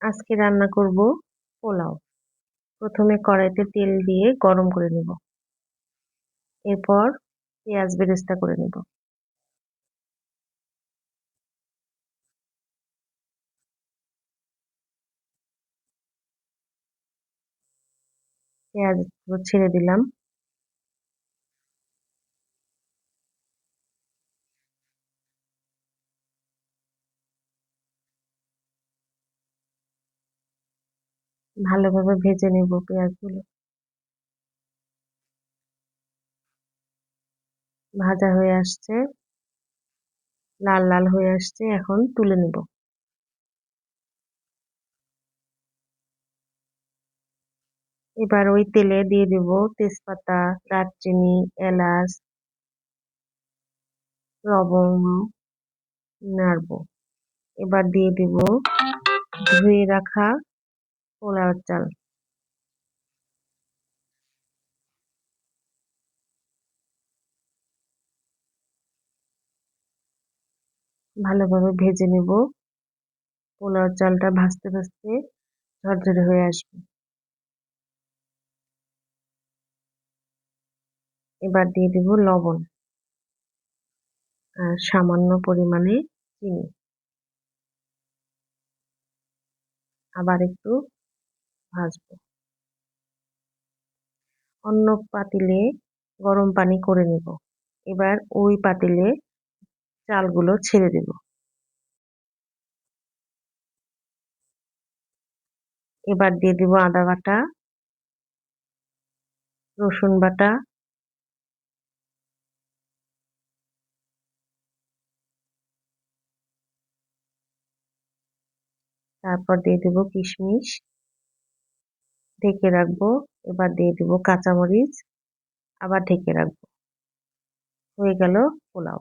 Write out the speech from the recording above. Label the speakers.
Speaker 1: আজকে রান্না করব পোলাও। প্রথমে কড়াইতে তেল দিয়ে গরম করে নেব। এরপর পেঁয়াজ বেরেস্তা করে নেব। পেঁয়াজ ছেড়ে দিলাম। ভালোভাবে ভেজে নেব পেঁয়াজগুলো। ভাজা হয়ে আসছে, লাল লাল হয়ে আসছে, এখন তুলে নেব। এবার ওই তেলে দিয়ে দেব তেজপাতা, দারচিনি, এলাচ, লবঙ্গ, নাড়বো। এবার দিয়ে দেব ধুয়ে রাখা পোলাওর চাল। ভালোভাবে ভেজে নেব। পোলাওর চালটা ভাজতে ভাজতে ঝরঝরে হয়ে আসবে। এবার দিয়ে দেব লবণ আর সামান্য পরিমাণে চিনি। আবার একটু ভাজবো। অন্য পাতিলে গরম পানি করে নেব। এবার ওই পাতিলে চালগুলো ছেড়ে দেব। এবার দিয়ে দেব আদা বাটা, রসুন বাটা, তারপর দিয়ে দেব কিশমিশ, ঢেকে রাখবো। এবার দিয়ে দেব কাঁচামরিচ, আবার ঢেকে রাখবো। হয়ে গেল পোলাও।